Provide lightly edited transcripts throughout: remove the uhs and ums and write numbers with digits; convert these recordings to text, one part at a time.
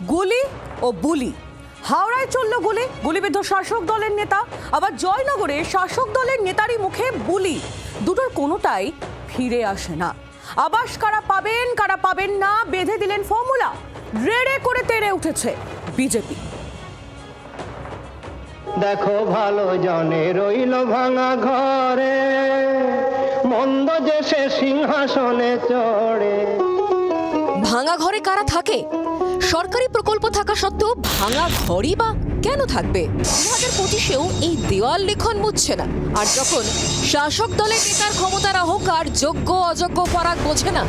গুলি ও বুলি। হাওড়ায় চলল গুলি, গুলিবিদ্ধ শাসক দলের নেতা। আবার জয়নগরে শাসক দলের নেতারই মুখে বুলি। দুটোর কোনোটাই ফিরে আসে না। আবাস কারা পাবেন না বেঁধে দিলেন ফর্মুলা। রেড়ে করে তেড়ে উঠেছে বিজেপি। দেখো ভালো জনে রইল ভাঙা ঘরে, মন্দ যে সে সিংহাসনে চড়ে। ভাঙা ঘরে কারা থাকে? সরকারি প্রকল্প থাকা সত্ত্বেও ভাঙা ঘরই বা কেন থাকবে? 2025-এও এই দেওয়াল লিখন মুছছে না। আর যখন শাসক দলের নেতার ক্ষমতার অহংকার যোগ্য অযোগ্য ফারাক বোঝে না।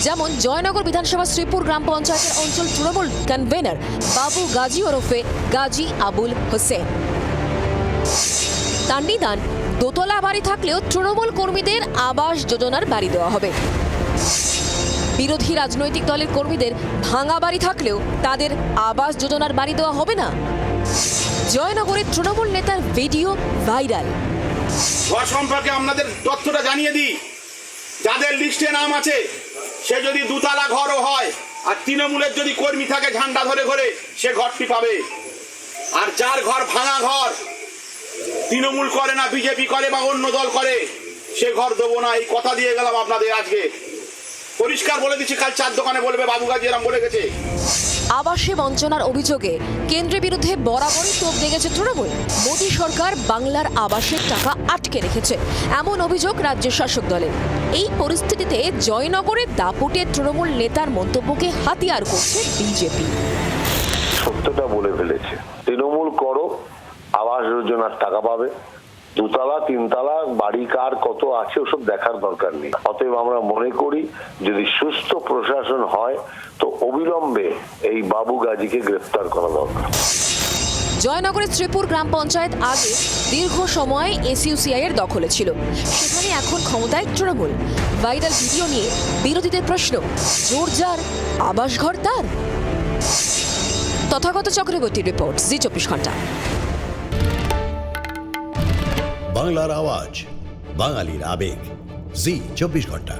যেমন জয়নগর বিধানসভা শ্রীপুর গ্রাম পঞ্চায়েতের অঞ্চল তৃণমূল কনভেনার বাবু গাজী ওরফে গাজী আবুল হোসেন। তার নিদান, দোতলা বাড়ি থাকলেও তৃণমূল কর্মীদের আবাস যোজনার বাড়ি দেওয়া হবে। বিরোধী রাজনৈতিক দলের কর্মীদের ভাঙা বাড়ি থাকলেও তাদের আবাস যোজনার বাড়ি দেওয়া হবে না। জয়নগরের তৃণমূল নেতার ভিডিও ভাইরাল। ঘর সম্পর্কে আপনাদের তথ্যটা জানিয়ে দিই। যাদের লিস্টে নাম আছে সে যদি দুতলা ঘরও হয় আর তৃণমূলের যদি কর্মী থাকে ঝান্ডা ধরে ঘরে, সে ঘরটি পাবে। আর যার ঘর ভাঙা ঘর, তৃণমূল করে না, বিজেপি করে বা অন্য দল করে, সে ঘর দেবো না। এই কথা দিয়ে গেলাম আপনাদের আজকে। পরিষ্কার বলে দিচ্ছি, কাল 4 দোকানে বলবে বাবু গাজী এরম বলে গেছে। আবাসে বঞ্চনার অভিযোগে কেন্দ্রের বিরুদ্ধে বরাবরই তোপ দেখেছে তৃণমূল। মোদী সরকার বাংলার আবাসের টাকা আটকে রেখেছে, এমন অভিযোগ রাজ্যের শাসক দলের। এই পরিস্থিতিতে জয়নগরের দাপুটে তৃণমূল নেতার মন্তব্যকে হাতিয়ার করছে বিজেপি। সত্যটা বলে ফেলেছে, তৃণমূল করো, আবাস যোজনার টাকা পাবে। দুতলা তিনতলা বাড়ি কার কত আছে ওসব দেখার দরকার নেই। অতএব আমরা মনে করি যদি সুস্থ প্রশাসন হয় তো অবিলম্বে এই বাবু গাজীকে গ্রেফতার করা দরকার। জয়নগরের শ্রীপুর গ্রাম পঞ্চায়েত আগে দীর্ঘ সময় এসইউসিআই এর দখলে ছিল, সেখানে এখন ক্ষমতায় তৃণমূল। ভাইরাল ভিডিও নিয়ে বিরোধীদের প্রশ্ন, জোর যার আবাস ঘর তার। তথাগত চক্রবর্তী রিপোর্ট, জি 24 ঘন্টা। বাংলার আওয়াজ, বাঙালির আবেগ, জি 24 ঘন্টা।